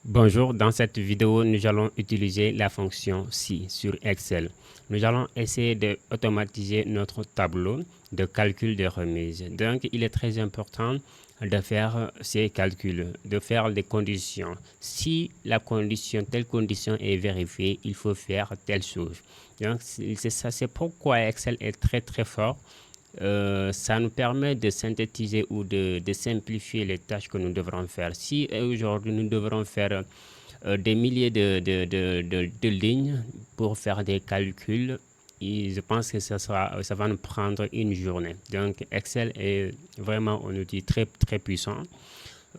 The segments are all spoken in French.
Bonjour, dans cette vidéo, nous allons utiliser la fonction si sur Excel. Nous allons essayer d'automatiser notre tableau de calcul de remise. Donc, il est très important de faire ces calculs, de faire des conditions. Si la condition, telle condition est vérifiée, il faut faire telle chose. Donc, c'est ça, c'est pourquoi Excel est très fort. Ça nous permet de synthétiser ou de simplifier les tâches que nous devrons faire. Si aujourd'hui nous devrons faire des milliers de lignes pour faire des calculs, et je pense que ça va nous prendre une journée. Donc Excel est vraiment un outil très puissant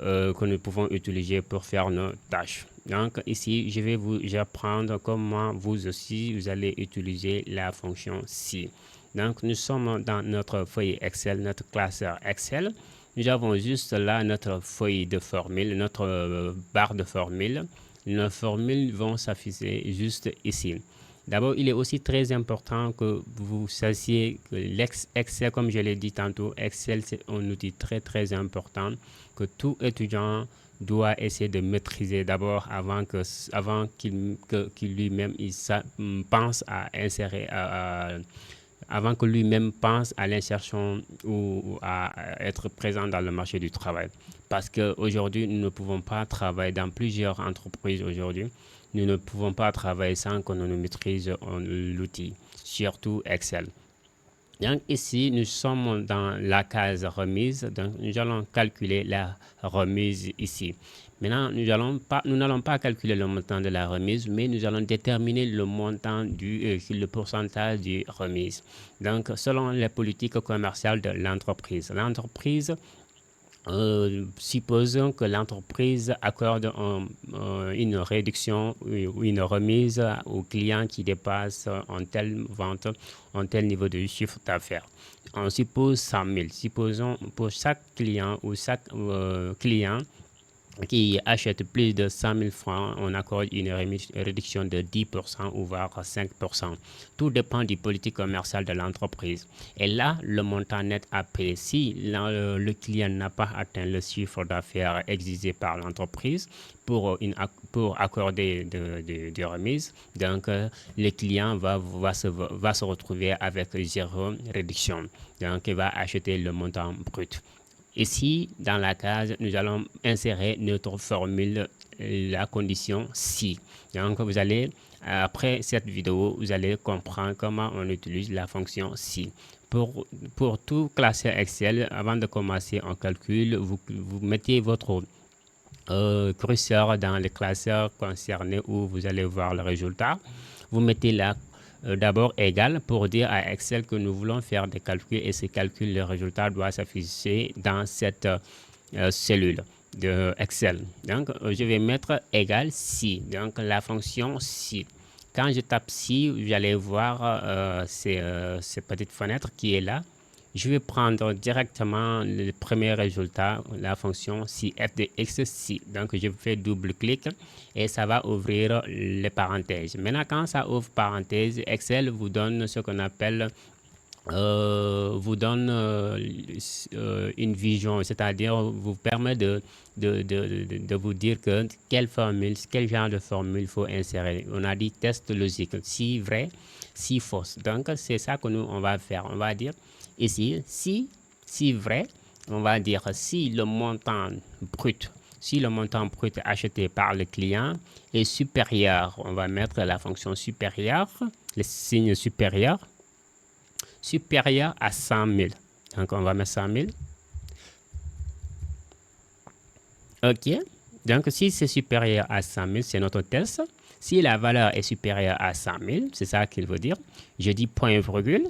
que nous pouvons utiliser pour faire nos tâches. Donc ici, je vais vous apprendre comment vous aussi, vous allez utiliser la fonction si. Donc nous sommes dans notre feuille Excel, notre classeur Excel. Nous avons juste là notre feuille de formule, notre barre de formule. Nos formules vont s'afficher juste ici. D'abord, il est aussi très important que vous sachiez que l'Excel, comme je l'ai dit tantôt, Excel, c'est un outil très important que tout étudiant doit essayer de maîtriser d'abord avant qu'il lui-même pense à insérer, avant que lui-même pense à l'insertion ou à être présent dans le marché du travail. Parce qu'aujourd'hui, nous ne pouvons pas travailler dans plusieurs entreprises aujourd'hui. Nous ne pouvons pas travailler sans que nous maîtrisions l'outil, surtout Excel. Donc ici, nous sommes dans la case remise. Donc nous allons calculer la remise ici. Maintenant, nous n'allons pas calculer le montant de la remise, mais nous allons déterminer le montant le pourcentage de remise. Donc, selon les politiques commerciales de l'entreprise. L'entreprise, supposons que l'entreprise accorde une réduction ou une remise aux clients qui dépassent en telle vente, en tel niveau de chiffre d'affaires. On suppose 100 000. Supposons pour chaque client ou chaque client qui achète plus de 100 000 francs, on accorde une réduction de 10% ou voire 5%. Tout dépend du politique commerciale de l'entreprise. Et là, le montant net à payer, si le client n'a pas atteint le chiffre d'affaires exigé par l'entreprise pour accorder des remises, donc le client va se retrouver avec zéro réduction. Donc, il va acheter le montant brut. Ici, dans la case, nous allons insérer notre formule, la condition si. Donc, vous allez, après cette vidéo, vous allez comprendre comment on utilise la fonction si. Pour tout classer Excel, avant de commencer un calcul, vous mettez votre curseur dans le classeur concerné où vous allez voir le résultat. Vous mettez là d'abord égal pour dire à Excel que nous voulons faire des calculs et ces calculs, le résultat doit s'afficher dans cette cellule de Excel. Donc, je vais mettre égal si. Donc, la fonction si. Quand je tape si, vous allez voir cette petite fenêtre qui est là. Je vais prendre directement le premier résultat, la fonction si f de x si. Donc, je fais double-clic et ça va ouvrir les parenthèses. Maintenant, quand ça ouvre parenthèse, Excel vous donne ce qu'on appelle une vision, c'est-à-dire vous permet de vous dire que quel genre de formule il faut insérer. On a dit test logique, si vrai, si fausse. Donc, c'est ça que nous, on va faire. On va dire ici, si vrai, on va dire si le montant brut acheté par le client est supérieur, on va mettre la fonction supérieure, le signe supérieur à 100 000. Donc, on va mettre 100 000. OK. Donc, si c'est supérieur à 100 000, c'est notre test. Si la valeur est supérieure à 100 000, c'est ça qu'il veut dire. Je dis point virgule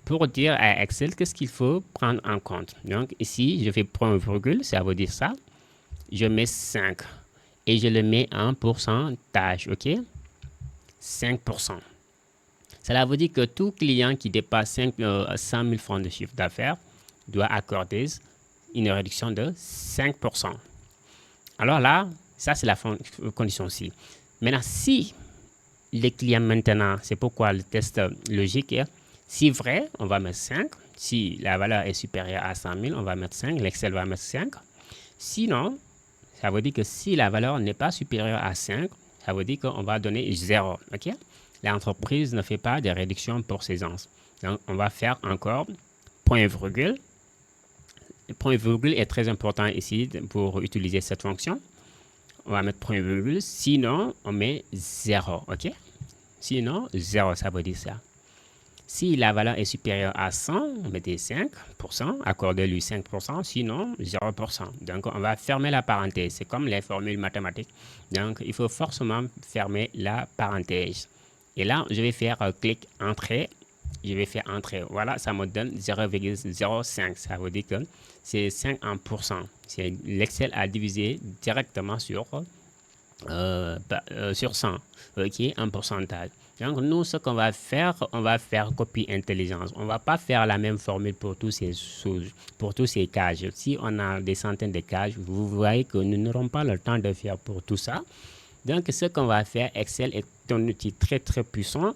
pour dire à Excel qu'est-ce qu'il faut prendre en compte. Donc, ici, je fais point virgule, ça veut dire ça. Je mets 5 et je le mets en pourcentage. OK. 5%. Cela veut dire que tout client qui dépasse 100 000 francs de chiffre d'affaires doit accorder une réduction de 5%. Alors là, ça c'est la condition si. Maintenant, si les clients maintenant, c'est pourquoi le test logique est, si vrai, on va mettre 5. Si la valeur est supérieure à 100 000, on va mettre 5. L'Excel va mettre 5. Sinon, Ça veut dire que si la valeur n'est pas supérieure à 5, ça veut dire qu'on va donner 0. OK? L'entreprise ne fait pas de réduction pour ses Donc, on va faire encore point virgule. Le point virgule est très important ici pour utiliser cette fonction. On va mettre point virgule, sinon on met 0. OK? Sinon, 0, ça veut dire ça. Si la valeur est supérieure à 100, mettez 5%, accordez-lui 5%, sinon 0%. Donc, on va fermer la parenthèse. C'est comme les formules mathématiques. Donc, il faut forcément fermer la parenthèse. Et là, je vais faire clic entrée. Je vais faire entrée. Voilà, ça me donne 0,05. Ça veut dire que c'est 5 en pourcent. L'Excel a divisé directement sur 100, OK, en pourcentage. Donc, nous, ce qu'on va faire, on va faire copie intelligence. On ne va pas faire la même formule pour tous ces choses, pour tous ces cases. Si on a des centaines de cases, vous voyez que nous n'aurons pas le temps de faire pour tout ça. Donc, ce qu'on va faire, Excel est un outil très, très puissant.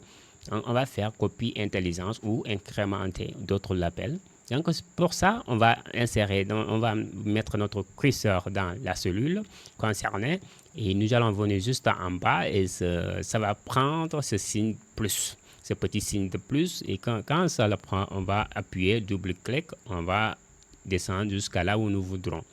Donc, on va faire copie intelligence ou incrémenter, d'autres l'appellent. Donc, pour ça, on va insérer, on va mettre notre curseur dans la cellule concernée et nous allons venir juste en bas et ça va prendre ce signe plus, ce petit signe de plus. Et quand ça le prend, on va appuyer, double-clic, on va descendre jusqu'à là où nous voudrons.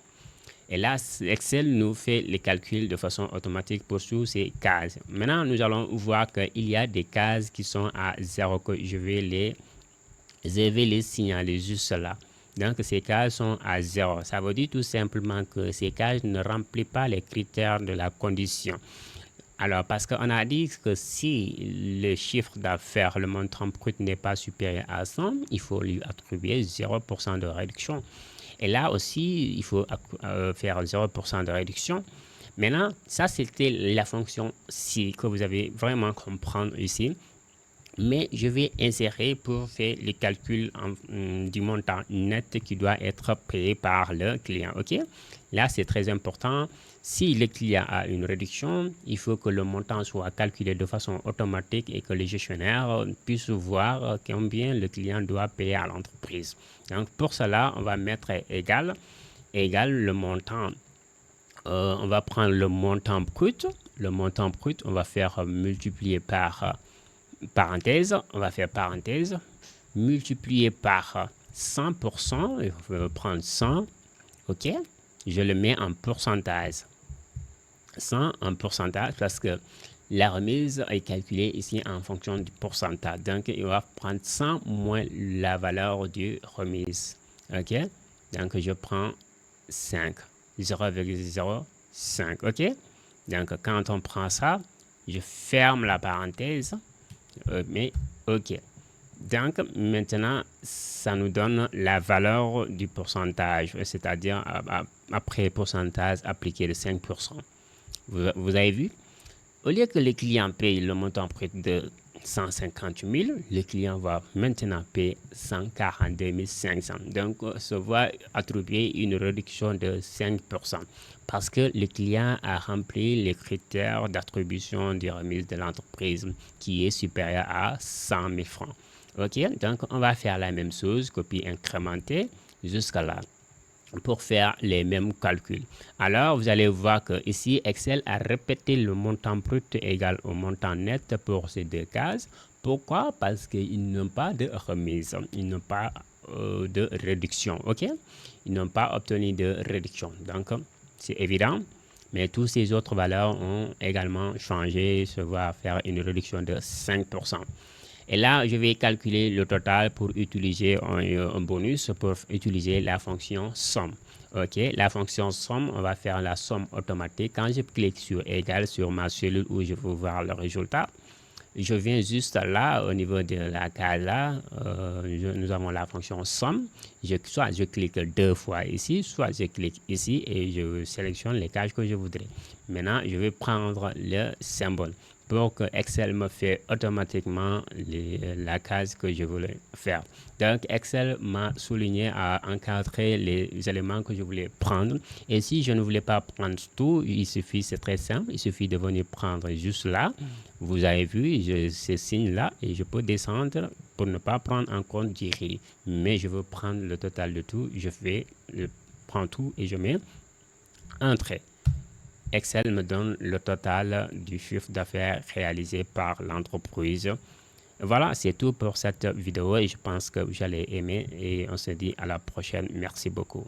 Et là, Excel nous fait les calculs de façon automatique pour toutes ces cases. Maintenant, nous allons voir qu'il y a des cases qui sont à 0, que je vais les signaler juste là. Donc, ces cases sont à 0. Ça veut dire tout simplement que ces cases ne remplissent pas les critères de la condition. Alors, parce qu'on a dit que si le chiffre d'affaires, le montant brut n'est pas supérieur à 100, il faut lui attribuer 0% de réduction. Et là aussi, il faut faire 0% de réduction. Maintenant, ça, c'était la fonction si que vous avez vraiment comprendre ici. Mais je vais insérer pour faire les calculs du montant net qui doit être payé par le client. OK? Là, c'est très important. Si le client a une réduction, il faut que le montant soit calculé de façon automatique et que le gestionnaire puisse voir combien le client doit payer à l'entreprise. Donc, pour cela, on va mettre égal le montant. On va prendre le montant brut. Le montant brut, on va faire multiplier par parenthèse, on va faire parenthèse, multiplié par 100%, on va prendre 100, OK, je le mets en pourcentage, 100 en pourcentage parce que la remise est calculée ici en fonction du pourcentage, donc il va prendre 100 moins la valeur du remise, OK, donc je prends 5, 0,05, OK, donc quand on prend ça, je ferme la parenthèse, mais OK. Donc, maintenant, ça nous donne la valeur du pourcentage, c'est-à-dire après pourcentage appliqué de 5%. Vous avez vu? Au lieu que le client paye le montant brut de 150 000, le client va maintenant payer 142 500. Donc, se voit attribuer une réduction de 5% parce que le client a rempli les critères d'attribution des remises de l'entreprise qui est supérieur à 100 000 francs. OK, donc on va faire la même chose, copie incrémentée jusqu'à là pour faire les mêmes calculs. Alors, vous allez voir que ici, Excel a répété le montant brut égal au montant net pour ces deux cases. Pourquoi? Parce qu'ils n'ont pas de remise, ils n'ont pas de réduction, OK? Ils n'ont pas obtenu de réduction. Donc, c'est évident. Mais toutes ces autres valeurs ont également changé, se voit faire une réduction de 5%. Et là, je vais calculer le total pour utiliser un bonus, pour utiliser la fonction somme. OK, la fonction somme, on va faire la somme automatique. Quand je clique sur égal sur ma cellule où je veux voir le résultat, je viens juste là, au niveau de la case là, nous avons la fonction somme. Soit je clique deux fois ici, soit je clique ici et je sélectionne les cases que je voudrais. Maintenant, je vais prendre le symbole pour que Excel me fait automatiquement la case que je voulais faire. Donc, Excel m'a souligné à encadrer les éléments que je voulais prendre. Et si je ne voulais pas prendre tout, il suffit, c'est très simple, il suffit de venir prendre juste là. Vous avez vu, ce signe-là, et je peux descendre pour ne pas prendre en compte Jerry. Mais je veux prendre le total de tout, je prends tout et je mets Entrée. Excel me donne le total du chiffre d'affaires réalisé par l'entreprise. Voilà, c'est tout pour cette vidéo et je pense que vous allez aimer et on se dit à la prochaine. Merci beaucoup.